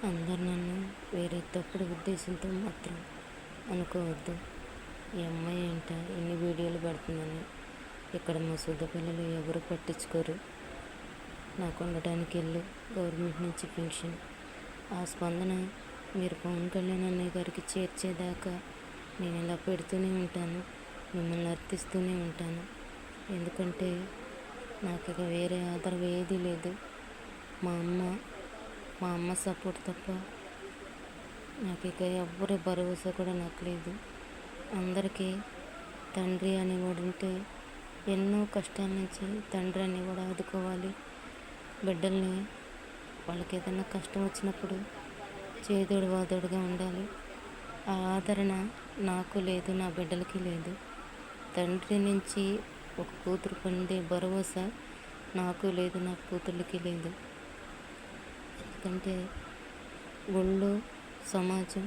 అందరు నన్ను వేరే తప్పుడు ఉద్దేశంతో మాత్రం అనుకోవద్దు. ఈ అమ్మాయి ఏంట ఎన్ని వీడియోలు పెడుతుందని. ఇక్కడ మా సొద్ద పిల్లలు ఎవరు పట్టించుకోరు. నాకు ఉండటానికి ఇల్లు, గవర్నమెంట్ నుంచి పెన్షన్, ఆ స్పందన మీరు పవన్ కళ్యాణ్ అన్నయ్య గారికి చేర్చేదాకా నేను ఇలా పెడుతూనే ఉంటాను, మిమ్మల్ని అర్థిస్తూనే ఉంటాను. ఎందుకంటే నాకు ఇక వేరే ఆధారం ఏదీ లేదు. మా అమ్మ సపోర్ట్ తప్ప నాకు ఇక ఎవ్వరి భరోసా కూడా నాకు లేదు. అందరికీ తండ్రి అనేవాడు ఉంటే ఎన్నో కష్టాల నుంచి తండ్రి అనేవాడు ఆదుకోవాలి. బిడ్డల్ని వాళ్ళకి ఏదైనా కష్టం వచ్చినప్పుడు చేదోడు వాదోడుగా ఉండాలి. ఆ ఆదరణ నాకు లేదు, నా బిడ్డలకి లేదు. తండ్రి నుంచి ఒక కూతురు పొందే భరోసా నాకు లేదు, నా కూతుర్లకి లేదు. ఎందుకంటే గుళ్ళు, సమాజం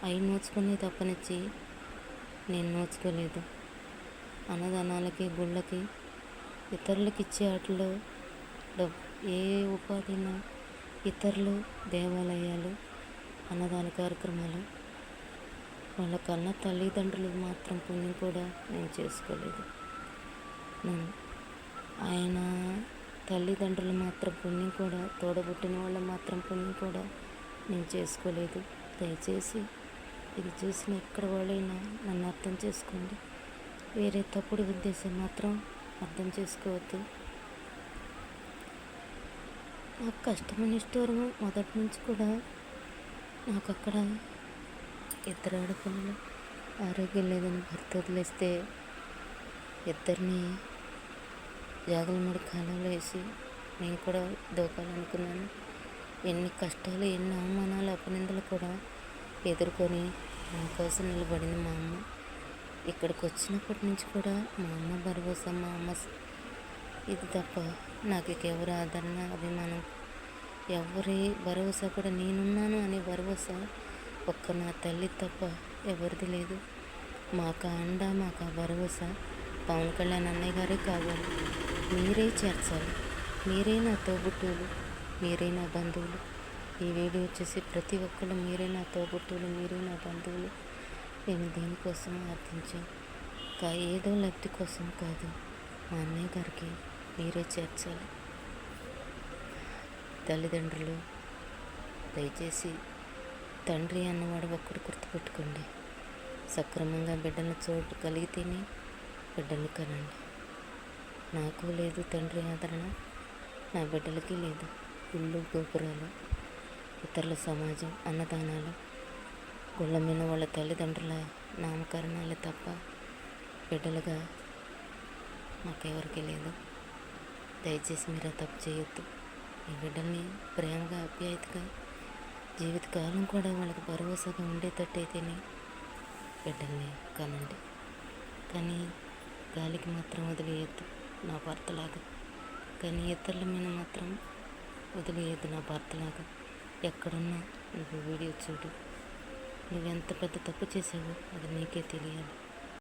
అవి నోచుకునే తప్పనిచ్చి నేను నోచుకోలేదు. అన్నదానాలకి, గుళ్ళకి, ఇతరులకి ఇచ్చే వాటిలో ఏ ఉపాధినా ఇతరులు, దేవాలయాలు, అన్నదాన కార్యక్రమాలు, వాళ్ళ కన్నా తల్లిదండ్రులు మాత్రం పుణ్యం కూడా నేను చేసుకోలేదు. ఆయన తల్లిదండ్రులు మాత్రం పుణ్యం కూడా, తోడబుట్టిన వాళ్ళ మాత్రం పుణ్యం కూడా నేను చేసుకోలేదు. దయచేసి ఇది చూసిన ఎక్కడ వాళ్ళైనా నన్ను అర్థం చేసుకోండి. వేరే తప్పుడు ఉద్దేశం మాత్రం అర్థం చేసుకోవద్దు. నాకు కష్టమైన ఇష్టం మొదటి నుంచి కూడా నాకు అక్కడ ఇద్దరు ఆడపిల్లలు, ఆరోగ్యం లేదని భర్త వదిలేస్తే ఇద్దరిని జాగలమడి కాలంలో వేసి నేను కూడా దూకాలనుకున్నాను. ఎన్ని కష్టాలు, ఎన్ని అవమానాలు, అపనిందలు కూడా ఎదుర్కొని నా కోసం నిలబడింది మా అమ్మ. ఇక్కడికి వచ్చినప్పటి నుంచి కూడా మా అమ్మ భరోసా, మా అమ్మ ఇది తప్ప నాకు ఇక ఎవరి ఆదరణ, అభిమానం, ఎవరి భరోసా కూడా నేనున్నాను అనే భరోసా ఒక్క నా తల్లి తప్ప ఎవరిది లేదు. మాకు అండ, మాకు ఆ భరోసా పవన్ కళ్యాణ్ అన్నయ్య గారే కావాలి. మీరే చేర్చాలి. మీరే నా తోబుట్టువులు, మీరే నా బంధువులు. ఈ వీడియో వచ్చేసి ప్రతి ఒక్కళ్ళు మీరే నా తోబుట్టువులు, మీరే నా బంధువులు. నేను దేనికోసం అర్థించాను ఏదో లబ్ధి కోసం కాదు. మా అన్నయ్య గారికి మీరే చేర్చాలి. తల్లిదండ్రులు దయచేసి తండ్రి అన్నవాడు ఒక్కడు గుర్తుపెట్టుకోండి. సక్రమంగా బిడ్డలను చూడగలిగితేనే బిడ్డలు కనండి. నాకు లేదు తండ్రి ఆదరణ, నా బిడ్డలకి లేదు. గుళ్ళు, గోపురాలు, ఇతరుల సమాజం, అన్నదానాలు, గుళ్ళ మీద వాళ్ళ తల్లిదండ్రుల నామకరణాలు తప్ప బిడ్డలుగా మాకెవరికి లేదు. దయచేసి మీరు తప్పు చేయొద్దు. మీ బిడ్డల్ని ప్రేమగా, ఆప్యాయతగా, జీవితకాలం కూడా వాళ్ళకి భరోసాగా ఉండేటట్టయితేనే బిడ్డల్ని కనండి. కానీ గాలికి మాత్రం వదిలేయద్దు నా భర్తలాగా. కానీ ఇతరుల మీద మాత్రం వదిలేయద్దు నా భర్తలాగా. ఎక్కడున్నా నువ్వు వీడియో చూడు. నువ్వెంత పెద్ద తప్పు చేసావో అది నీకే తెలియాలి.